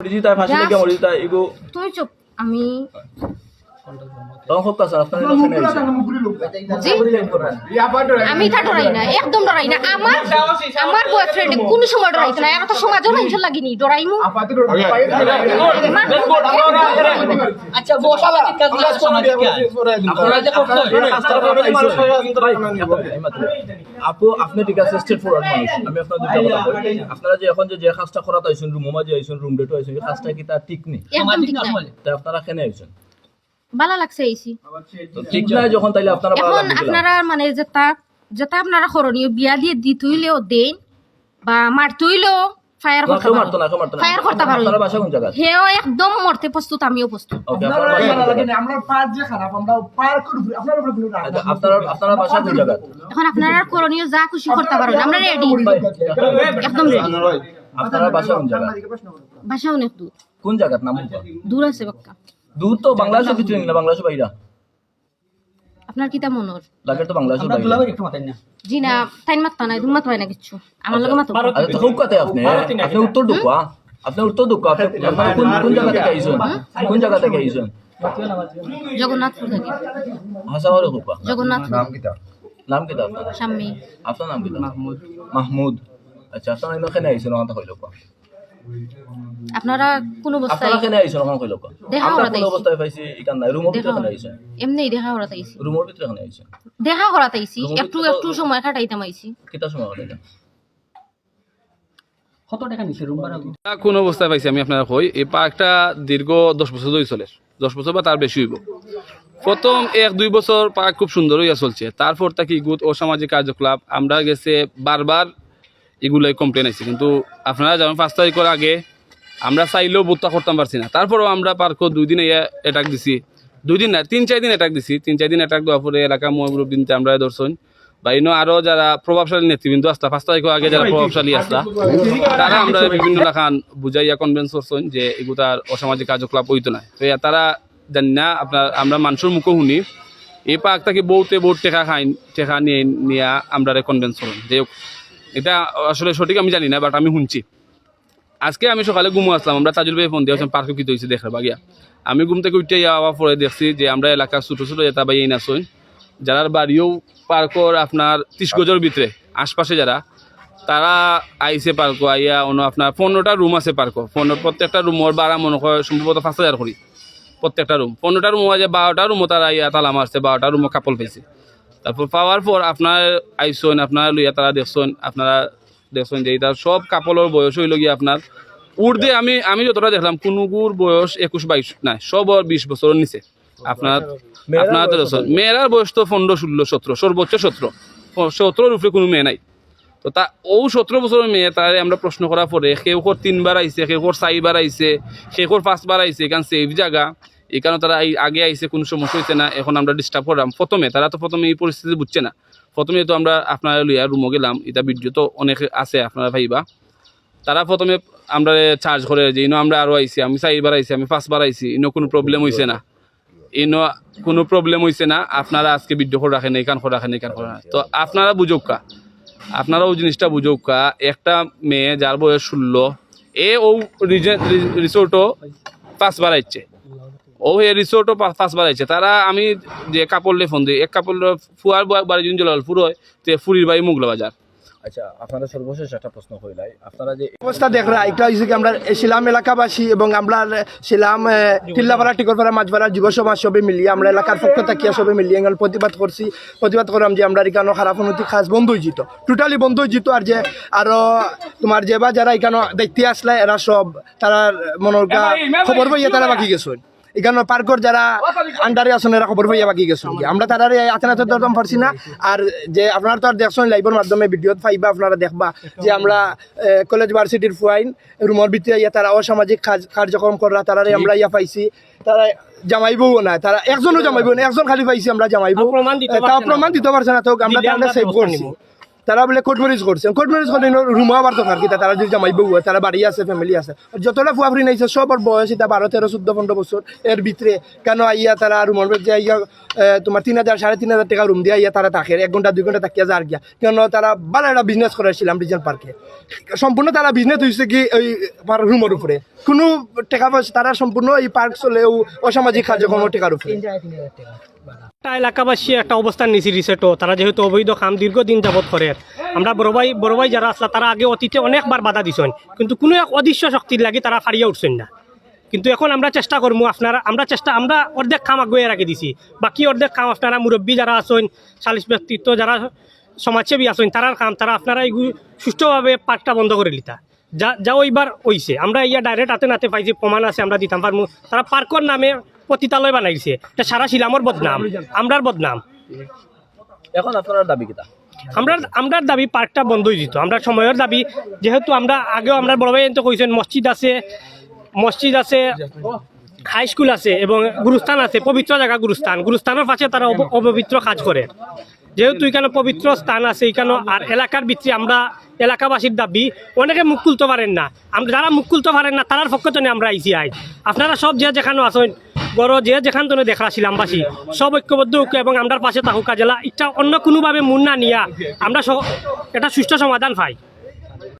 মরিজিতা ফাঁসি লেগে মরিজিতা এগো তুই চুপ আমি তখন খুব কাছে আপনার এখানে আইছে জি আমি তা ডরাই না একদম ডরাই না আমার বয়ফ্রেন্ড কোন সময় ডরাইতো না এর তো সমাজও টেনশন লাগিনি ডরাইমু আচ্ছা বসাবাদিক কাজগুলো সমাজে কি আপনারা যে আপু আপনি ঠিক আছে স্টেট ফরওয়ার্ড মানুষ আমি আপনার দুটো কথা বলি আপনারা যে এখন যে কাজটা করাতে আইছেন রুমে যে আইছেন রুম ডেটও আইছেন এই কাজটা কি তা ঠিক নেই একদম ঠিক না তাই আপনারা কেন আইছেন ভালো লাগছে এইছি তো ঠিক না যখন তাইলে আপনারা ভালো এখন লাগবে আপনারা মানে যেটা আপনারা করণীয় বিয়া দিয়ে দিতে হইলেও দেন বা মারতে হইলেও ফায়ার করতে মারতো না ফায়ার করতে পারো আপনারা বাসা কোন জায়গা হেও একদম মরতে প্রস্তুত আমিও প্রস্তুত ওকে আপনারা পার যে খারাপ আমরা পার করি আপনারা উপরে কোনো আপনারা বাসা কোন জায়গা এখন আপনারা করণীয় যা খুশি করতে পারেন আমরা রেডি একদম রেডি আপনারা বাসা কোন জায়গা ভাষা অনেক দূর কোন জায়গার নাম দূর আছে বাক্কা দূর তো বাংলাদেশের ভিতরে না বাংলাদেশের বাইরে আপনার কিতা মনোর লাগে তো বাংলাদেশের আমরা বাইরে দুলাভাই একটু মাতেন না জি না তাই মাত্তা নাই তুমি মাত্তা না কিছু আমার লগে মাত্তা আচ্ছা তো কোন কথা আপনি উত্তর ঢুকা আপনি উত্তর ঢুকা আপনারা কোন জায়গা থেকে আইছেন কোন জায়গা থেকে আইছেন জগন্নাথপুর থেকে হাসাওয়ারে হুপা জগন্নাথ নাম কি আপনার স্বামী আপনার নাম কি মাহমুদ আচ্ছা আপনারা এখানে আইছেন ওখানে কইলো আপনারা কোন অবস্থায় আপনারা কেন আইছেন ওখানে কইলো দেখা আমরা করাতে কোন অবস্থায় পাইছি ইকান নাই রুমের ভিতরে কেন আইছেন এমনি দেখা করাতে আইছি রুমের ভিতরে কেন আইছেন দেখা করাতে আইছি একটু সময় কাটাইতাম আইছি কিটা সময় হলো কত টাকা নিছে রুম ভাড়া কোন অবস্থায় পাইছি আমি আপনারা কই এই পার্কটা দীর্ঘ 10 বছর ধরে চলে 10 বছর বা তার বেশি হইব প্রথম 1-2 বছর পার্ক খুব সুন্দর হইয়া চলছে তারপর থেকে ইগুত অসামাজিক কার্যকলাপ আমরা গেছে বারবার এগুলাই কমপ্লেন আইছে কিন্তু আপনারা যেমন 5 তারিখের আগে আমরা চাইলেও বোধটা করতাম পারছি না তারপরেও আমরা পার্কও 2 দিন অ্যাটাক দিছি 2 দিন না 3-4 দিন অ্যাটাক দিছি 3-4 দিন অ্যাটাক দেওয়ার পরে এলাকা মহাবুরুব দিনতে আমরা দর্শন বা ইনো আরও যারা প্রভাবশালী নেতৃবৃন্দ আসতা 5 তারিখের আগে যারা প্রভাবশালী আসতা তারা আমরা বিভিন্ন লাখান বুঝাইয়া কনভিন্স করছেন যে এগুতার অসামাজিক কার্যকলাপ হইতো না তো তারা জানি না আপনার আমরা মানুষের মুখও শুনি এই পার্ক থেকে বহুতে বহুত টেকা নিয়ে আমরা কনভিন্স করেন যে এটা আসলে সঠিক আমি জানি না বাট আমি শুনছি আজকে আমি সকালে ঘুমো আসলাম আমরা তাজুল ভাই ফোন দিয়েছেন পার্কে কী হয়েছে দেখার বাগিয়া আমি ঘুম থেকে উঠে যাওয়ার পরে দেখছি যে আমরা এলাকার ছোটো ছোটো যেটা বাই না শোন যারা বাড়িও পার্কর আপনার 30 গজের ভিতরে আশপাশে যারা তারা আইসে পার্ক আইয়া অন্য আপনার 15টা রুম আছে পার্ক প্রত্যেকটা রুমের ভাড়া মনে হয় সম্ভবত 5,000 করি প্রত্যেকটা রুম 15টা রুম আছে 12টা রুমও তারা আইয়া তালা মারছে 12টা রুমও কাপল পাইছে তারপর পাওয়ার পর আপনার আইসন আপনারা লইয়া তারা দেখছেন আপনারা দেখছেন যে এটা সব কাপলের বয়স হইল গিয়ে আপনার উর্ধে আমি যতটা দেখলাম কোনোগুর বয়স 21-22 নাই সব 20 বছরের নিচে আপনার মেয়েরার বয়স তো 15-16-17 সর্বোচ্চ 17 উপরে কোনো মেয়ে নাই তো তা 17 বছরের মেয়ে তারে আমরা প্রশ্ন করার পরে কেউ 3বার আইছে কেউ 4বার আইছে কেউ 5বার আইছে এখান সেফ জায়গা এই কারণে তারা আগে আইসে কোনো সমস্যা হইছে না এখন আমরা ডিস্টার্ব করলাম তারা তো প্রথমে এই পরিস্থিতি বুঝছে না প্রথমে তো আমরা আপনারা লইয়া রুমও গেলাম এটা ভিডিও তো অনেক আছে আপনারা ভাইবা তারা প্রথমে আমরা চার্জ করে যে ইনো আমরা আরও আইসি আমি 4বার আইসি আমি 5বার আইসি ইনো কোনো প্রবলেম হয়েছে না কোনো প্রবলেম হয়েছে না আপনারা আজকে ভিডিও করে রাখেন এইখান করে রাখেন তো আপনারা বুঝোকা আপনারাও জিনিসটা বুঝোকা একটা মেয়ে যার বয়স 16 ও রিসোর্টও 5বার আইছে এই রিসোর্টও 5বার আইছে তারা আমি যে কাপড়লে ফোন দিই এক কাপড় ফুয়ার বাড়ি যখন জল ফুর হয় তে ফুরির বাড়ি মুগলা বাজার আচ্ছা আপনারা সর্বশেষ একটা প্রশ্ন কইলাই আপনারা যে অবস্থা দেখরা এটা হইছে কি আমরা শিলাম এলাকাবাসী এবং আমরা শিলাম টিল্লাপাড়া টিকরপাড়া মাঝপাড়া যুব সমাজ সবে মিলিয়ে আমরা এলাকার পক্ষ থেকে সবে মিলিয়ে এখানে প্রতিবাদ করলাম যে আমরা এখানে খারাপ উন্নতি খাস বন্ধ হয়ে যেত টোটালি বন্ধ হয়ে যেত আর যে আরো তোমার যে বা যারা এখানে দেখতে আসলে এরা সব তারা মনের খবর পাইয়া তারা বাকি গেছেন এখানে পার্কর যারা আন্ডারে আছেন এরা খবর পাইয়া বাকি গেছেন আমরা তারা আতেনাতে দরদাম পারছি না আর যে আপনারা তো আর দেখছেন লাইভের মাধ্যমে ভিডিও পাইবা আপনারা দেখবা যে আমরা কলেজ ভার্সিটির ফুয়াইন রুমের ভিতরে ইয়া তারা অসামাজিক কার্যক্রম করা তারারে আমরা ইয়া পাইছি তারা জামাইবও না তারা একজনও জামাইব না একজন খালি পাইছি আমরা জামাইব তাও প্রমাণ দিতে পারছে না তো আমরা তারা সেভ করছি তারা বলে কোর্ট ম্যারেজ করছেন, কোর্ট ম্যারেজ করলে রুমও আবার দরকার কি তারা যদি জামাই বউ হয়, তারা বাড়ি আছে, ফ্যামিলি আছে। যতটা ফুয়াফুরি নাইছে সবার বয়স এটা 12, 13, 14, 15 বছর এর ভিতরে কেন আইয়া তারা রুমের মধ্যে আইয়া তোমার 3,000, 3,500 টাকা রুম দিয়ে আইয়া তারা থাকে 1 ঘন্টা 2 ঘন্টা থাকিয়া যার গিয়া, কেন তারা ভালো একটা বিজনেস করেছিলাম রিজেন্ট পার্কে। সম্পূর্ণ তারা বিজনেস হয়েছে কি ওই রুমের উপরে, কোনো টাকা পয়সা তারা সম্পূর্ণ এই পার্ক চলেও অসামাজিক কার্যক্রম টাকার উপরে। একটা এলাকাবাসী একটা অবস্থান নিছি রিসেটও, তারা যেহেতু অবৈধ কাম দীর্ঘদিন যাবত করে। আমরা বড় ভাই যারা আসলা তারা আগে অতীতে অনেকবার বাধা দিছেন, কিন্তু কোনো এক অদৃশ্য শক্তির লাগি তারা ফারিয়া উঠছেন না। কিন্তু এখন আমরা চেষ্টা করবো, আমরা অর্ধেক কাম আগুয়ে রাখি দিছি, বাকি অর্ধেক কাম আপনারা মুরব্বী যারা আছেন, সালিশ ব্যক্তিত্ব যারা সমাজসেবী আছেন, তারার কাম তারা আপনারা এই সুষ্ঠুভাবে পার্কটা বন্ধ করে লিতা যা ওইবার হইছে। আমরা ইয়া ডাইরেক্ট হাতে নাতে পাইছি, প্রমাণ আছে, আমরা দিতাম পারবো। তারা পার্কর নামে পতিতালয় বানাইছে, এটা সারা শিলামর বদনাম, আমরার বদনাম। এখন আপনার দাবি কিতা? আমরার দাবি পার্কটা বন্ধ হয়ে যেত। আমরা সময়ের দাবি, যেহেতু আমরা আগেও আমরা বড় ভাই তো কইছেন মসজিদ আছে, হাই স্কুল আছে এবং গুরুস্থান আছে, পবিত্র জায়গা গুরুস্থানের পাশে তারা অপবিত্র কাজ করে। যেহেতু এখানে পবিত্র স্থান আছে এখানে, আর এলাকার ভিতরে আমরা এলাকাবাসীর দাবি অনেকে মুখ খুলতে পারেন না, আমরা যারা মুখ খুলতে পারেন না তারার পক্ষ থেকে আমরা আইসি আই। আপনারা সব যেখানে আছেন বড় যেখান থেকে দেখা শিলামবাসী সব ঐক্যবদ্ধ হোক এবং আমরা পাশে থাকুক কাজেলা, এটা অন্য কোনোভাবে মন না নিয়া আমরা এটা সুষ্ঠু সমাধান পাই।